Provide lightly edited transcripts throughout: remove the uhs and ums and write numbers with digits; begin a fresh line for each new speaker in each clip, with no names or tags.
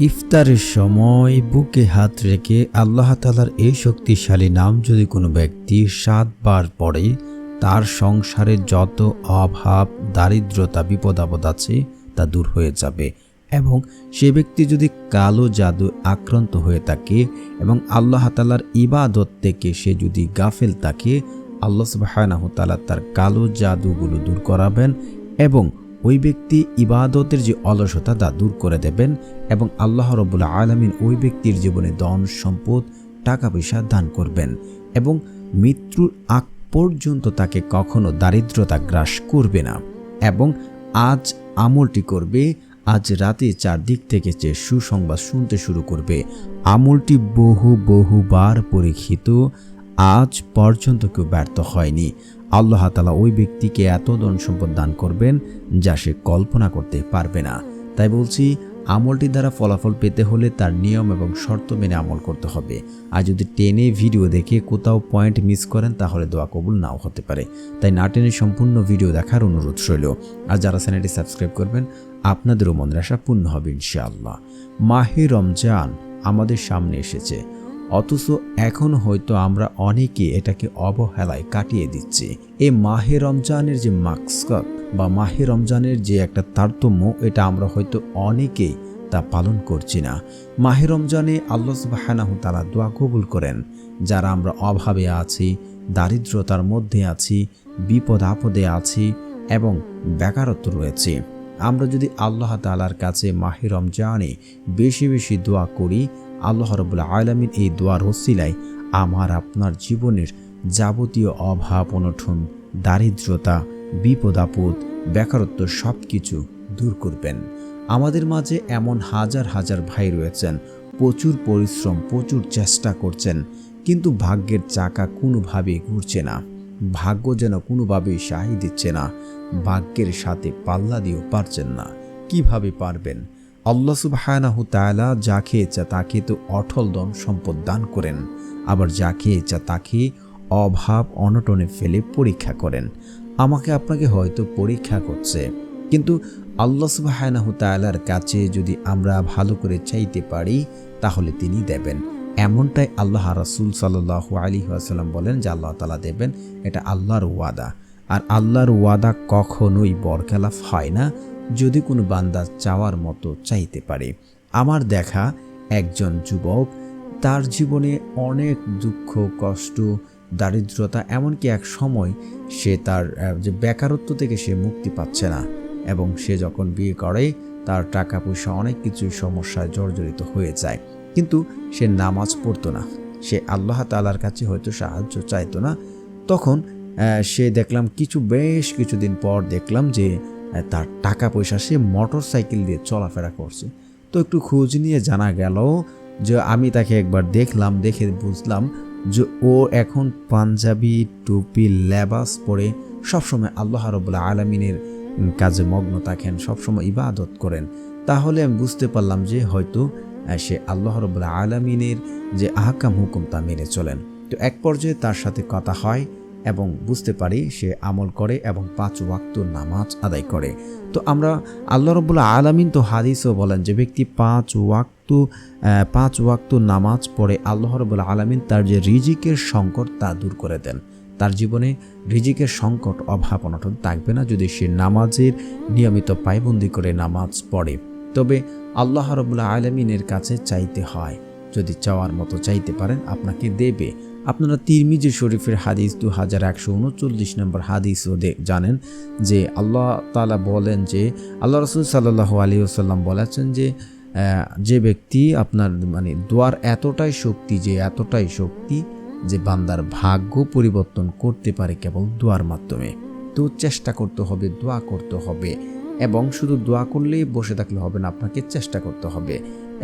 ইফতারের সময় বুকে হাত রেখে আল্লাহ তাআলার এই শক্তিশালী নাম যদি কোনো ব্যক্তি ৭ বার পড়ে, তার সংসারে যত অভাব, দারিদ্রতা, বিপদ আপদ আছে তা দূর হয়ে যাবে। এবং সে ব্যক্তি যদি কালো জাদু আক্রান্ত হয়ে থাকে এবং আল্লাহ তাআলার ইবাদত থেকে সে যদি গাফেল থাকে, আল্লাহ সুবহানাহু তাআলা তার কালো জাদুগুলো দূর করাবেন এবং ওই ব্যক্তি ইবাদতের যে অলসতা তা দূর করে দেবেন এবং আল্লাহ রাব্বুল আলামিন ওই ব্যক্তির জীবনে ধন সম্পদ, টাকা পয়সা দান করবেন এবং মৃত্যুর আগ পর্যন্ত তাকে কখনো দারিদ্রতা গ্রাস করবে না। এবং আজ আমলটি করবে, আজ রাতে চারদিক থেকে যে সুসংবাদ শুনতে শুরু করবে। আমলটি বহুবার পরীক্ষিত, আজ পর্যন্ত কেউ ব্যর্থ হয়নি। আল্লাহ তাআলা ওই ব্যক্তিকে এত ধন সম্পদ দান করবেন যা সে কল্পনা করতে পারবে না। তাই বলছি, আমলটি দ্বারা ফলাফল পেতে হলে তার নিয়ম এবং শর্ত মেনে আমল করতে হবে। আর যদি টেনে ভিডিও দেখে কোথাও পয়েন্ট মিস করেন তাহলে দোয়া কবুল নাও হতে পারে। তাই না টেনে সম্পূর্ণ ভিডিও দেখার অনুরোধ রইল। আর যারা চ্যানেলটি সাবস্ক্রাইব করবেন আপনাদেরও মনের আশা পূর্ণ হবে ইনশাআল্লাহ। মাহে রমজান আমাদের সামনে এসেছে, অথচ এখন হয়তো আমরা অনেকে এটাকে অবহেলায় কাটিয়ে দিচ্ছি। এই মাহে রমজানের যে মাকসাদ বা মাহে রমজানের যে একটা তারতম্য, এটা আমরা হয়তো অনেকেই তা পালন করছি না। মাহে রমজানে আল্লাহ সুবহানাহু তাআলা দোয়া কবুল করেন যারা আমরা অভাবে আছি, দারিদ্রতার মধ্যে আছি, বিপদ আপদে আছি এবং বেকারত্ব রয়েছে। আমরা যদি আল্লাহ তাআলার কাছে মাহে রমজানে বেশি বেশি দোয়া করি, আল্লাহ রাব্বুল আলামিন এই দোয়ার ওসিলায় আমার আপনার জীবনের যাবতীয় অভাব অনটন, দারিদ্রতা, বিপদ আপদ, বেকারত্ব সব কিছু দূর করবেন। আমাদের মাঝে এমন হাজার হাজার ভাই রয়েছেন, প্রচুর পরিশ্রম, প্রচুর চেষ্টা করছেন, কিন্তু ভাগ্যের চাকা কোনোভাবেই ঘুরছে না। ভাগ্য যেন কোনোভাবেই সায় দিচ্ছে না। ভাগ্যের সাথে পাল্লা দিয়েও পারছেন না। কিভাবে পারবেন? আল্লাহ সুবহানাহু তাআলা যাকে ইচ্ছা তাকে তো অটল ধন সম্পদ দান করেন, আবার যাকে ইচ্ছা তাকে অভাব অনটনে ফেলে পরীক্ষা করেন। আমাকে আপনাকে হয়তো পরীক্ষা করছে, কিন্তু আল্লাহ সুবহানাহু তাআলার কাছে যদি আমরা ভালো করে চাইতে পারি তাহলে তিনি দেবেন। এমনটাই আল্লাহ রাসূল সাল্লাল্লাহু আলাইহি ওয়াসাল্লাম বলেন যে আল্লাহ তাআলা দেবেন, এটা আল্লাহর ওয়াদা। আর আল্লাহর ওয়াদা কখনোই বরখেলাফ হয় না যদি কোনো বান্দা চাওয়ার মতো চাইতে পারে। আমার দেখা একজন যুবক, তার জীবনে অনেক দুঃখ, কষ্ট, দারিদ্রতা, এমনকি এক সময় সে তার যে বেকারত্ব থেকে সে মুক্তি পাচ্ছে না এবং সে যখন বিয়ে করে তার টাকা পয়সা অনেক কিছু সমস্যায় জর্জরিত হয়ে যায়, কিন্তু সে নামাজ পড়তো না, সে আল্লাহ তাআলার কাছে হয়তো সাহায্য চাইতো না। তখন সে দেখলাম বেশ কিছুদিন পর দেখলাম যে তার টাকা পয়সা সে মোটর সাইকেল দিয়ে চলাফেরা করছে। তো একটু খোঁজ নিয়ে জানা গেল যে আমি তাকে একবার দেখলাম, দেখে বুঝলাম যে ও এখন পাঞ্জাবি, টুপি, লেবাস পরে সবসময় আল্লাহ রাব্বুল আলামিনের কাজে মগ্ন থাকেন, সবসময় ইবাদত করেন। তাহলে আমি বুঝতে পারলাম যে হয়তো সে আল্লাহ রাব্বুল আলামিনের যে আহকাম হুকুম তা মেনে চলেন। তো এক পর্যায়ে তার সাথে কথা হয় এবং বুঝতে পারি সে আমল করে এবং 5 ওয়াক্ত নামাজ আদায় করে। তো আমরা আল্লাহ রাব্বুল আলামিন তো হাদিসও বলেন যে ব্যক্তি 5 ওয়াক্ত নামাজ পড়ে আল্লাহ রাব্বুল আলামিন তার যে রিজিকের সংকট তা দূর করে দেন। তার জীবনে রিজিকের সংকট, অভাব অনটন থাকবে না যদি সে নামাজের নিয়মিত পায়বন্দি করে নামাজ পড়ে। তবে আল্লাহ রাব্বুল আলামিনের কাছে চাইতে হয়, যদি চাওয়ার মতো চাইতে পারেন আপনাকে দেবে। আপনারা তিরমিজি শরীফের হাদিস 2139 নম্বর হাদিসও জানেন যে আল্লাহ তাআলা বলেন যে আল্লাহ রাসূল সাল্লাল্লাহু আলাইহি ওয়াসাল্লাম বলেছেন যে ব্যক্তি আপনার দোয়ার এতটাই শক্তি যে বান্দার ভাগ্য পরিবর্তন করতে পারে কেবল দোয়ার মাধ্যমে। তো চেষ্টা করতে হবে, দোয়া করতে হবে এবং শুধু দোয়া করলেই বসে থাকলে হবে না, আপনাকে চেষ্টা করতে হবে।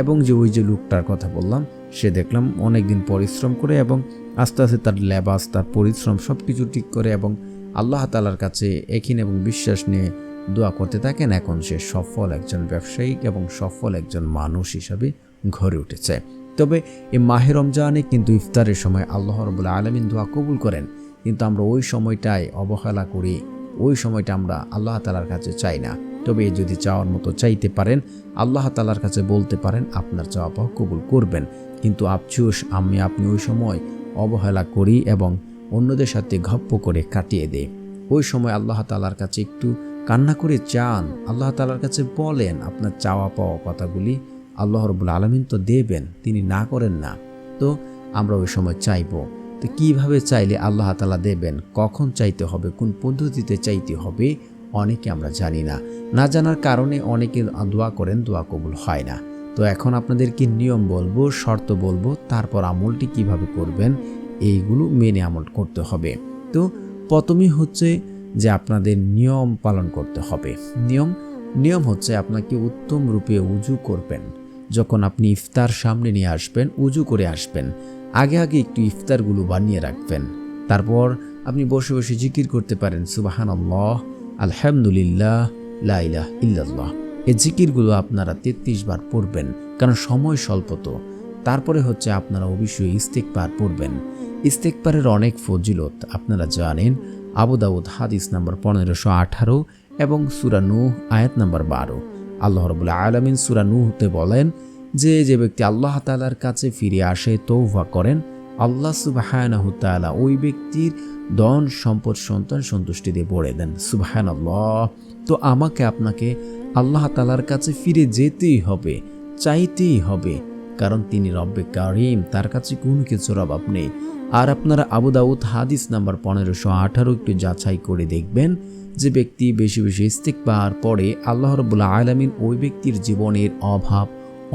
এবং যে ওই যে লোকটার কথা বললাম, সে দেখলাম অনেকদিন পরিশ্রম করে এবং আস্তে আস্তে তার লেবাস, তার পরিশ্রম সব কিছু ঠিক করে এবং আল্লাহ তাআলার কাছে একিন এবং বিশ্বাস নিয়ে দোয়া করতে থাকেন। এখন সে সফল একজন ব্যবসায়ী এবং সফল একজন মানুষ হিসাবে গড়ে উঠেছে। তবে এই মাহে রমজানে কিন্তু ইফতারের সময় আল্লাহ রাব্বুল আলামিন দোয়া কবুল করেন, কিন্তু আমরা ওই সময়টায় অবহেলা করি, ওই সময়টা আমরা আল্লাহ তাআলার কাছে চাই না। তবে যদি চাওয়ার মতো চাইতে পারেন, আল্লাহ তাআলার কাছে বলতে পারেন, আপনার চাওয়া পাওয়া কবুল করবেন। কিন্তু আফসোস, আপনি ওই সময় অবহেলা করি এবং অন্যদের সাথে গপ্প করে কাটিয়ে দেয়। ওই সময় আল্লাহ তাআলার কাছে একটু কান্না করে চান, আল্লাহ তাআলার কাছে বলেন আপনার চাওয়া পাওয়া কথাগুলি। আল্লাহ রাব্বুল আলামিন তো দেবেন, তিনি না করেন না। তো আমরা ওই সময় চাইব। তো কিভাবে চাইলে আল্লাহ তাআলা দেবেন, কখন চাইতে হবে, কোন পদ্ধতিতে চাইতে হবে, অনেকে আমরা জানি না। না জানার কারণে অনেকে দোয়া করেন, দোয়া কবুল হয় না। তো এখন আপনাদেরকে নিয়ম বলবো, শর্ত বলবো, তারপর আমলটি কিভাবে করবেন এইগুলো মেনে আমল করতে হবে। তো প্রথমেই হচ্ছে যে আপনাদের নিয়ম পালন করতে হবে। নিয়ম হচ্ছে আপনাকে উত্তম রূপে উজু করবেন। যখন আপনি ইফতার সামনে নিয়ে আসবেন, উজু করে আসবেন। আগে একটু ইফতারগুলো বানিয়ে রাখবেন। তারপর আপনি বসে বসে জিকির করতে পারেন, সুবহানাল্লাহ, আলহামদুলিল্লাহ, লা ইলাহা ইল্লাল্লাহ। এই জিকিরগুলো আপনারা 33 বার পড়বেন, কারণ সময় স্বল্প। তো তারপরে হচ্ছে আপনারা অবশ্যই ইস্তেগফার পড়বেন। ইস্তেগফারের অনেক ফজিলত আপনারা জানেন। আবু দাউদ হাদিস নাম্বার 1518 এবং সূরা নূহ আয়াত নাম্বার 12। আল্লাহ রাব্বুল আলামিন সূরা নূহতে বলেন যে ব্যক্তি আল্লাহ তাআলার কাছে ফিরে আসে, তওবা করেন, আল্লাহ সুবহানাহু তাআলা ওই ব্যক্তির ধন সম্পদ সন্তান সন্তুষ্টি দিয়ে ভরে দেন। সুবহানাল্লাহ। তো আমাকে আপনাকে আল্লাহ তাআলার কাছে ফিরে যেতেই হবে, চাইতেই হবে, কারণ তিনি রব্বে কারিম, তার কাছে কোনো কিছুর অভাব নেই। আর আপনারা আবু দাউদ হাদিস নাম্বার 1518 একটু যাচাই করে দেখবেন, যে ব্যক্তি বেশি বেশি ইস্তেগফার পড়ে, আল্লাহ রাব্বুল আলামিন ওই ব্যক্তির জীবনের অভাব,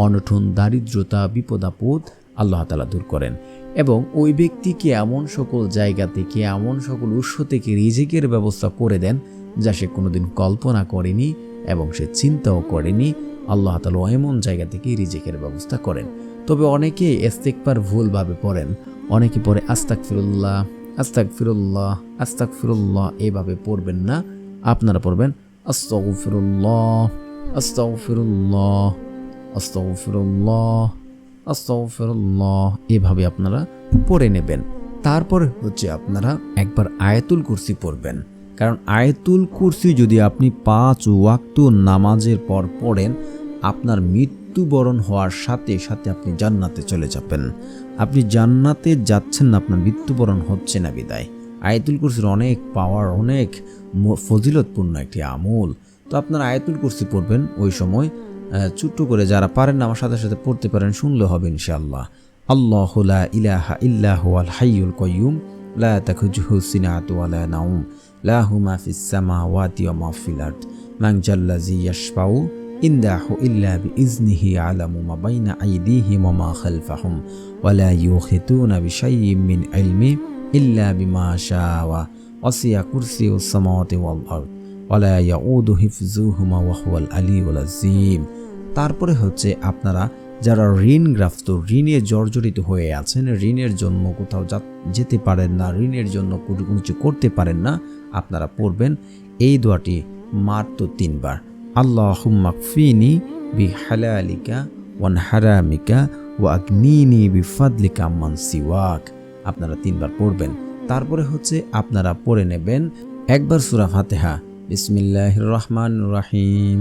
অনটন, দারিদ্রতা, বিপদ আপদ আল্লাহ তাআলা দূর করেন এবং ওই ব্যক্তিকে এমন সকল জায়গা থেকে, এমন সকল উৎস থেকে রিজিকের ব্যবস্থা করে দেন যা সে কোনোদিন কল্পনা করেনি এবং সে চিন্তাও করেনি। আল্লাহ তাআলা এমন জায়গা থেকে রিজিকের ব্যবস্থা করেন। তবে অনেকে ইস্তেগফার ভুলভাবে পড়েন। অনেকে পড়ে আস্তাগফিরুল্লাহ, আস্তাগফিরুল্লাহ, আস্তাগফিরুল্লাহ, এভাবে পড়বেন না। আপনারা পড়বেন আস্তাগফিরুল্লাহ, আস্তাগফিরুল্লাহ, আস্তাগফিরুল্লাহ, আস্তাগফিরুল্লাহ, এভাবে আপনারা পড়ে নেবেন। তারপরে হচ্ছে আপনারা একবার আয়াতুল কুরসি পড়বেন, কারণ আয়াতুল কুরসি যদি আপনি 5 ওয়াক্ত নামাজের পর পড়েন, আপনার মৃত্যুবরণ হওয়ার সাথে সাথে আপনি জান্নাতে চলে যাবেন। আপনি জান্নাতে যাচ্ছেন না, আপনার মৃত্যুবরণ হচ্ছে না বিদায়। আয়াতুল কুরসির অনেক পাওয়ার, অনেক ফজিলতপূর্ণ একটি আমল। তো আপনারা আয়াতুল কুরসি পড়বেন। ওই সময় ছোট্ট করে, যারা পারেন না আমার সাথে সাথে পড়তে পারেন, শুনলে হবে ইনশাআল্লাহ। আল্লাহু লা ইলাহা ইল্লা হুয়াল হাইয়ুল কাইয়্যুম লা তাখুযুহু সিনাতু ওয়া লা নাওম লাহু মা ফিস সামাওয়াতি ওয়া মা ফিল আরদ মান জাল্লাযী ইয়াশফাউ ইনদাহু ইল্লা বিইজনিহি আলামু মা বাইনা আইদিহিম ওয়া মা খালফাহুম ওয়া লা ইউহিতুনা বিশাইইম মিন ইলমি ইল্লা বিমা শাআ ওয়াসি'a কুরসিয়ুস সামাওয়াতি ওয়াল আরদ ওয়া লা ইয়াউদু হিফযুহুমা ওয়া হুয়াল আলিয়্যুল আযীম। তারপরে হচ্ছে আপনারা যারা ঋণগ্রস্ত, ঋণে জর্জরিত হয়ে আছেন, ঋণের জন্য কোথাও যেতে পারেন না, ঋণের জন্য কিছু করতে পারেন না, আপনারা পড়বেন এই দোয়াটি মাত্র 3 বার। আল্লাহুম্মা কফিনি বিহালালিকা ওয়ান হারামিকা ওয়া আগনিনি বিফাদলিকা আম্মান সিওয়াক। আপনারা 3 বার পড়বেন। তারপরে হচ্ছে আপনারা পড়ে নেবেন একবার সূরা ফাতিহা। বিসমিল্লাহির রহমানির রহিম,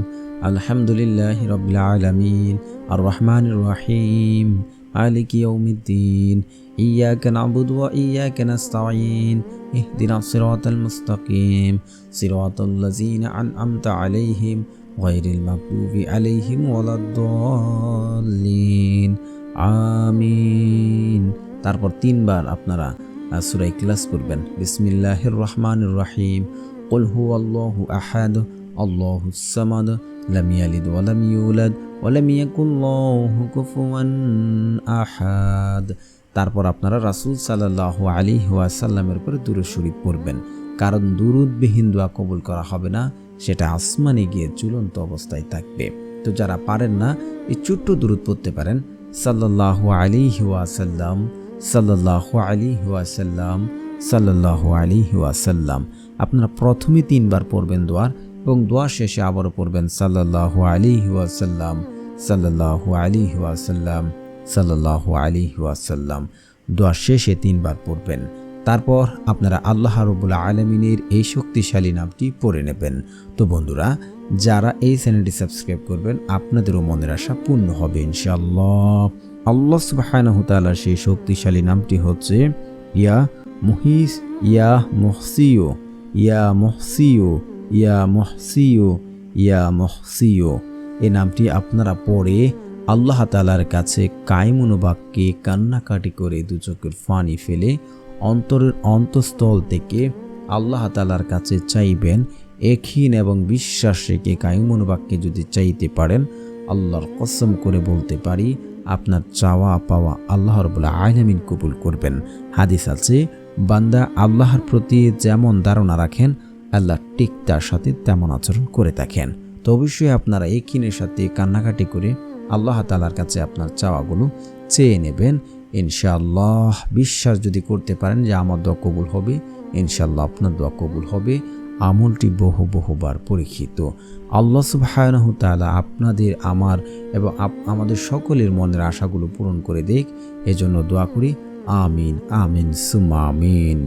আলহামদুলিল্লাহি রাব্বিল আলামিন, আর রহমানির রহিম, মালিকি ইয়াউমিদ্দিন, ইয়্যাকা না'বুদু ওয়া ইয়্যাকা নাস্তাঈন, ইহদিনাস সিরাতাল মুস্তাকিম, সিরাতাল লাযীনা আন'আমতা আলাইহিম গায়রিল মাগদুবি আলাইহিম ওয়ালাদ-দাল্লিন, আমিন। তারপর 3 বার আপনারা সূরা ইখলাস পড়বেন। বিসমিল্লাহির রহমানির রহিম, কুল হুয়াল্লাহু আহাদ, আল্লাহুস সামাদ, লাম ইয়ালিদ ওয়া লাম ইউলাদ ওয়া লাম ইয়াকুল লাহু কুফুয়ান আহাদ। তারপর আপনারা রাসূল সাল্লাল্লাহু আলাইহি ওয়াসাল্লামের উপর দুরূদ শরীফ পড়বেন, কারণ দুরূদবিহীন দোয়া কবুল করা হবে না, সেটা আসমানে গিয়ে ঝুলন্ত অবস্থায় থাকবে। তো যারা পারেন না, এই ছোট্ট দুরূদ পড়তে পারেন, সাল্লাল্লাহু আলাইহি ওয়াসাল্লাম, সাল্লাল্লাহু আলাইহি ওয়াসাল্লাম, সাল্লাল্লাহু আলাইহি ওয়াসাল্লাম। আপনারা প্রথমে 3 বার পড়বেন দোয়ার, এবং দোয়া শেষে আবারও পড়বেন সাল্লাল্লাহু আলাইহি ওয়াসাল্লাম, সাল্লাল্লাহু আলাইহি ওয়াসাল্লাম, সাল্লাল্লাহু আলাইহি ওয়াসাল্লাম। দোয়া শেষে 3 বার পড়বেন। তারপর আপনারা আল্লাহ রাব্বুল আলামিনের এই শক্তিশালী নামটি পড়ে নেবেন। তো বন্ধুরা, যারা এই চ্যানেলটি সাবস্ক্রাইব করবেন আপনাদেরও মনের আশা পূর্ণ হবে ইনশাআল্লাহ। আল্লাহ সুবহানাহু ওয়া তাআলার সেই শক্তিশালী নামটি হচ্ছে ইয়া মুহিস, ইয়া মুহসিও, ইয়া মুহসিও, ইয়া মুহসিও, ইয়া মুহসিও। এই নামটি আপনারা পড়ে আল্লাহ তাআলার কাছে কায়মনোবাক্যে কান্নাকাটি করে দু চোখের পানি ফেলে অন্তরের অন্তঃস্থল থেকে আল্লাহ তাআলার কাছে চাইবেন। একহীন এবং বিশ্বাস রেখে কায়মনোবাক্যে যদি চাইতে পারেন, আল্লাহর কসম করে বলতে পারি আপনার চাওয়া পাওয়া আল্লাহ রাব্বুল আলামিন কবুল করবেন। হাদিস আছে, বান্দা আল্লাহর প্রতি যেমন ধারণা রাখেন আল্লাহ ঠিক তার সাথে তেমন আচরণ করে থাকেন। তো অবশ্যই আপনারা একহীনের সাথে কান্নাকাটি করে আল্লাহ তাআলার কাছে আপনার চাওয়াগুলো চেয়ে নেবেন ইনশাআল্লাহ। বিশ্বাস যদি করতে পারেন যে আমার দোয়া কবুল হবে, ইনশাআল্লাহ আপনার দোয়া কবুল হবে। আমলটি বহুবার পরীক্ষিত। আল্লাহ সুবহানাহু ওয়া তাআলা আপনাদের, আমার এবং আমাদের সকলের মনের আশাগুলো পূরণ করে দেখ, এজন্য দোয়া করি। আমিন আমিন সুম্মা আমিন।